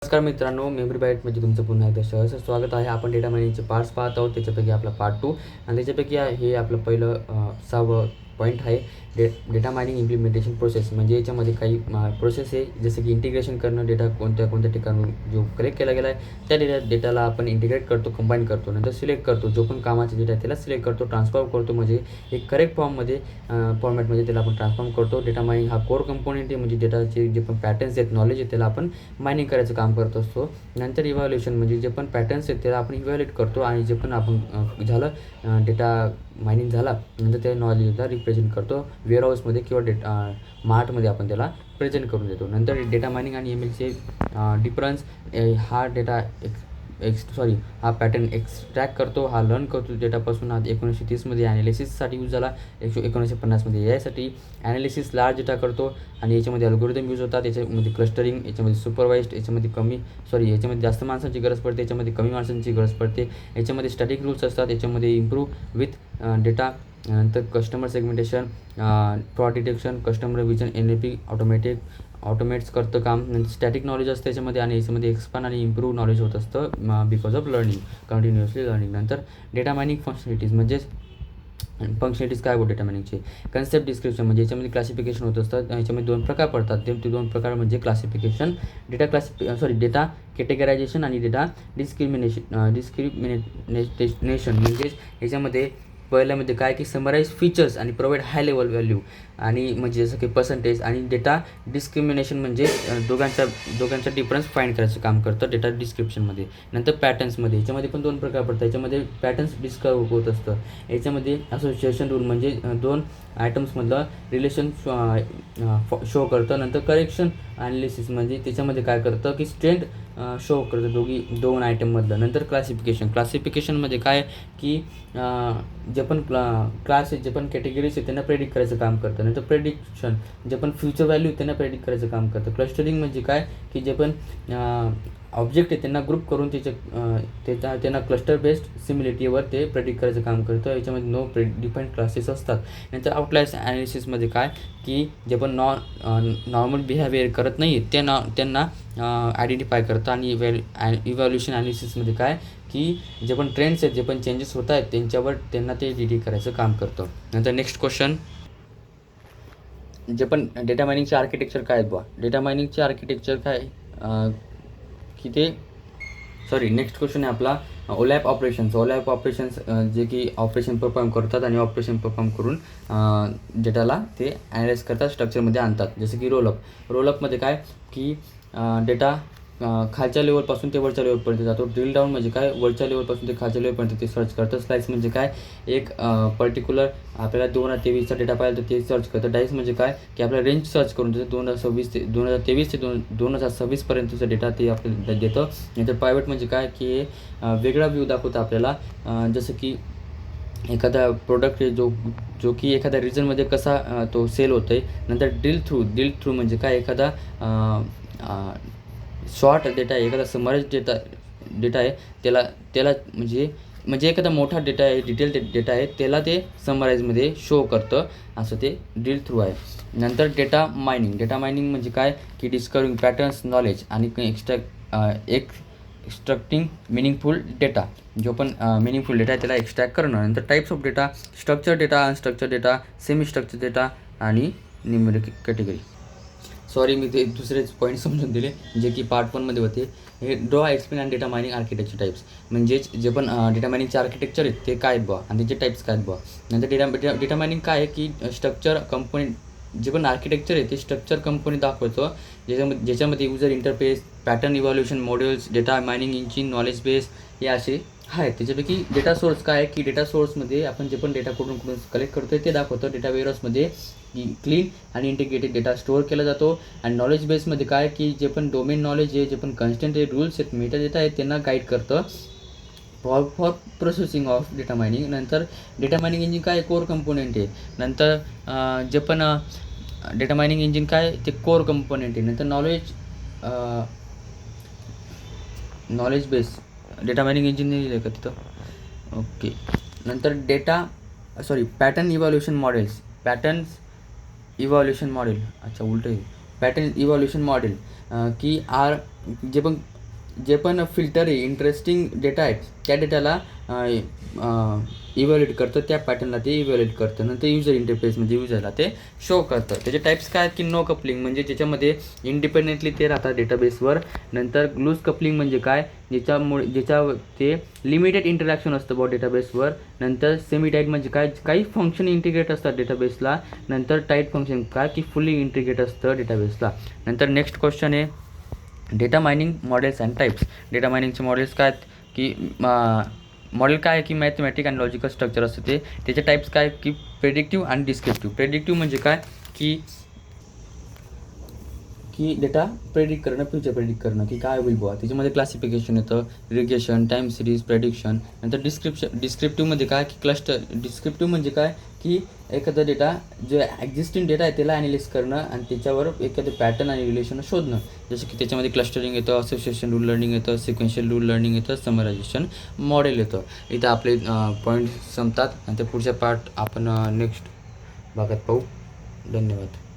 नमस्कार मित्रांनो, मेमरी बाईटमध्ये तुमचं पुन्हा एकदा सहर्ष स्वागत आहे. आपण डेटा मायनिंगचे पार्ट्स पाहत आहोत. त्याच्यापैकी आपला पार्ट 2 आणि त्याच्यापैकी हे आपलं पहिलं 6वं पॉईंट आहे. Data mining implementation process. म्हणजे याच्यामध्ये काही प्रोसेस आहे, जसं की इंटिग्रेशन करणं. डेटा कोणत्या ठिकाणून जो कलेक्ट केला गेला आहे त्या डेटाला आपण इंटिग्रेट करतो, कंबाईन करतो, नंतर सिलेक्ट करतो. जो पण कामाचा डेटा आहे त्याला सिलेक्ट करतो, ट्रान्सफॉर्म करतो, म्हणजे एक करेक्ट फॉर्मॅटमध्ये त्याला आपण ट्रान्सफॉर्म करतो. डेटा मायनिंग हा कोर कंपोनेंट आहे, म्हणजे डेटाचे जे पण पॅटर्न्स आहेत, नॉलेज आहे, त्याला आपण मायनिंग करायचं काम करत असतो. नंतर इव्हॅल्युएशन, म्हणजे जे पण पॅटर्न्स आहेत त्याला आपण इव्हॅल्युएट करतो आणि जे पण आपण झालं डेटा मायनिंग झाला नंतर त्या नॉलेजला रिप्रेझेंट करतो वेअरहाऊसमध्ये किंवा मार्टमध्ये आपण त्याला प्रेझेंट करून देतो. नंतर डेटा मायनिंग आणि MLचे डिफरन्स. हा डेटा हा पॅटर्न एक्सट्रॅक्ट करतो, हा लर्न करतो डेटापासून. हा 1930मध्ये ॲनालिसिससाठी यूज झाला, 1950मध्ये यासाठी ॲनालिसिस लार्ज डेटा करतो आणि याच्यामध्ये अल्गोरिदम यूज होतात. याच्यामध्ये क्लस्टरिंग, याच्यामध्ये सुपरवाइज्ड, याच्यामध्ये जास्त माणसांची गरज पडते, याच्यामध्ये कमी माणसांची गरज पडते. याच्यामध्ये स्टॅटिक रूल्स असतात, याच्यामध्ये इम्प्रूव्ह विथ डेटा. नंतर customer segmentation, fraud detection, customer vision, NLP automates करतं काम. नंतर स्टॅटिक नॉलेज असतं याच्यामध्ये आणि याच्यामध्ये एक्सपांड आणि इम्प्रूव्ह नॉलेज होत असतं because of learning, continuously learning. नंतर डेटा मायनिंग फंक्शनॅलिटीज. म्हणजेच फंक्शनॅलिटीज काय डेटा मायनिंगचे. कन्सेप्ट डिस्क्रिप्शन, म्हणजे याच्यामध्ये क्लासिफिकेशन होत असतं. याच्यामध्ये 2 प्रकार पडतात. ते 2 प्रकार म्हणजे क्लासिफिकेशन, डेटा कॅटेगरायझेशन आणि डेटा डिस्क्रिमिनेशन. म्हणजेच याच्यामध्ये पहिल्यामध्ये काय की समराईज फीचर्स आणि प्रोव्हाइड हाय लेवल व्हॅल्यू, आणि म्हणजे जसं की पर्सेंटेज. आणि डेटा डिस्क्रिमिनेशन म्हणजे दोघांचा डिफरन्स फाइंड करायचं काम करतं डेटा डिस्क्रिप्शनमध्ये. नंतर पॅटर्न्समध्ये, याच्यामध्ये पण 2 प्रकार पडतात. याच्यामध्ये पॅटर्न्स डिस्कवर होत असतं. याच्यामध्ये असोसिएशन रूल, म्हणजे 2 आयटम्समधलं रिलेशन शो करतं. नंतर करेक्शन ॲनालिसिस, म्हणजे त्याच्यामध्ये काय करतं की स्ट्रेंथ शो करतं 2 आयटममधलं. नंतर क्लासिफिकेशनमध्ये काय की जे पण क्लास आहेत, जे पण कॅटेगरीज आहेत त्यांना प्रेडिक्ट करायचं काम करतं. नंतर प्रेडिक्शन, जे पण फ्युचर व्हॅल्यू त्यांना प्रेडिक्ट करायचं काम करतं. क्लस्टरिंग म्हणजे काय की जे पण ऑब्जेक्ट आहे त्यांना ग्रुप करून त्यांना क्लस्टर बेस्ड सिमिलिटीवर ते प्रेडिक्ट करायचं काम करतं. याच्यामध्ये डिफाईन्ड क्लासेस असतात. नंतर आउटलायर्स ॲनालिसिसमध्ये काय की जे पण नॉर्मल बिहेवियर करत नाही त्यांना आयडेंटिफाय करतं. आणि इव्हॅल्युएशन ॲनालिसिसमध्ये काय की जे पण ट्रेंड्स आहेत, जे पण चेंजेस होत आहेत त्यांना ते डिटेक्ट करायचं काम करतं. नंतर नेक्स्ट क्वेश्चन, जे पण डेटा मायनिंगचे आर्किटेक्चर काय आहेत डेटा मायनिंगचे आर्किटेक्चर काय नेक्स्ट क्वेश्चन आहे आपला ओलॅप ऑपरेशन्स. जे की ऑपरेशन परफॉर्म करतात आणि ऑपरेशन परफॉर्म करून डेटाला ते ॲनालाइज करतात, स्ट्रक्चरमध्ये आणतात. जसं की रोलअपमध्ये काय की डेटा खालच्या लेवलपासून ते वरच्या लेवलपर्यंत जातो. ड्रिल डाऊन म्हणजे काय, वरच्या लेवलपासून ते खालच्या लेवलपर्यंत ते सर्च करतं. स्लाइस म्हणजे काय, एक पर्टिक्युलर आपल्याला 2023चा डेटा पाहिजे तर ते सर्च करतं. डाईस म्हणजे काय की आपल्याला रेंज सर्च करून देतं 2023 ते 2026पर्यंतचा डेटा ते आपल्याला देतं. नंतर प्रायव्हेट म्हणजे काय की वेगळा व्ह्यू दाखवतं आपल्याला, जसं की एखादा प्रोडक्ट आहे जो की एखाद्या रिजनमध्ये कसा तो सेल होतो आहे. नंतर ड्रिल थ्रू म्हणजे काय, एखादा शॉर्ट डेटा आहे, एखादा समराइज डेटा आहे त्याला म्हणजे एखादा मोठा डेटा आहे, डिटेल डेटा आहे, त्याला ते समराईजमध्ये शो करतं, असं ते ड्रिल थ्रू आहे. नंतर डेटा मायनिंग म्हणजे काय की डिस्कवरिंग पॅटर्न्स, नॉलेज आणि एक्स्ट्रॅक्टिंग मिनिंगफुल डेटा. जो पण मिनिंगफुल डेटा आहे त्याला एक्स्ट्रॅक्ट करणं. नंतर types of data, structure data, unstructured data, semi structure data आणि न्यूमेरिक कॅटेगरी. मी ते दुसरेच पॉईंट समजून दिले जे की पार्ट 1मध्ये होते. हे ड्रॉ, एक्सप्लेन आणि डेटा मायनिंग आर्किटेक्चर टाईप्स. म्हणजेच जे पण डेटा मायनिंगचे आर्किटेक्चर आहेत ते काय आहेत आणि त्याचे टाईप्स काय आहेत नंतर डेटा मायनिंग काय आहे की स्ट्रक्चर कंपोनेंट, जे पण आर्किटेक्चर आहे ते स्ट्रक्चर कंपोनेंट दाखवतो, ज्याच्यामध्ये user interface, pattern evaluation modules, data mining engine, knowledge base हे असे आहेत. त्याच्यापैकी डेटा सोर्स काय आहे की डेटा सोर्समध्ये आपण जे पण डेटा कुठून कलेक्ट करतो ते दाखवतं. डेटा वेअरहाऊसमध्ये क्लीन आणि इंटिग्रेटेड डेटा स्टोअर केला जातो. आणि नॉलेज बेसमध्ये काय की जे पण डोमेन नॉलेज आहे, जे पण कन्स्टंट आहे, रूल्स आहेत, मेटा डेटा आहेत त्यांना गाईड करतं for processing of data mining. नंतर डेटा मायनिंग इंजिन काय, कोर कंपोनेंट आहे. नंतर जे पण डेटा मायनिंग इंजिन काय ते कोर कंपोनेंट आहे. नंतर knowledge base data mining engine नाही लिहिलं का तिथं, ओके. नंतर पॅटर्न इव्हॅल्युएशन मॉडेल्स, अच्छा उलटं आहे. पॅटर्न इव्हॉल्युशन मॉडेल, की जे पण फिल्टर आहे, इंटरेस्टिंग डेटा आहे, त्या डेटाला इव्हॅल्युएट करतं, त्या पॅटर्नला ते इव्हॅल्युएट करतं. नंतर युजर इंटरफेसमध्ये युजरला ते शो करतं. त्याचे टाईप्स काय आहेत की नो कपलिंग, म्हणजे ज्याच्यामध्ये इंडिपेंडेंटली ते राहतात डेटाबेसवर. नंतर लूज कपलिंग म्हणजे काय, ज्याच्या ते लिमिटेड इंटरॅक्शन असतं बॉ डेटाबेसवर. नंतर सेमी टाईट म्हणजे काय, काही फंक्शन इंटिग्रेट असतात डेटाबेसला. नंतर टाईट फंक्शन काय की फुल्ली इंटिग्रेट असतं डेटाबेसला. नंतर नेक्स्ट क्वेश्चन आहे data mining models and types. Data मायनिंगचे मॉडेल्स काय आहेत की मॉडेल काय आहे की मॅथमॅटिक आणि लॉजिकल स्ट्रक्चर असतं ते. त्याचे टाईप्स काय की प्रेडिक्टिव्ह आणि डिस्क्रिप्टिव्ह. प्रेडिक्टिव्ह म्हणजे काय की डेटा प्रेडिक्ट करणं, फ्युचर प्रेडिक्ट करणं की काय होईल बुवा. त्याच्यामध्ये क्लासिफिकेशन येतं, रिग्रेशन, टाईम सिरीज, प्रेडिक्शन. नंतर डिस्क्रिप्टिव्हमध्ये काय की क्लस्टर. डिस्क्रिप्टिव्ह म्हणजे काय की एखादा डेटा जो एक्झिस्टिंग डेटा आहे त्याला ॲनालिस करणं आणि त्याच्यावर एखादं पॅटर्न आणि रिलेशन शोधणं. जसं की त्याच्यामध्ये क्लस्टरिंग येतं, असोसिएशन रूल लर्निंग येतं, सिक्वेन्शियल रूल लर्निंग येतं, समरायझेशन मॉडेल येतं. इथं आपले पॉईंट संपतात आणि ते पुढच्या पार्ट आपण नेक्स्ट भागात पाहू. धन्यवाद.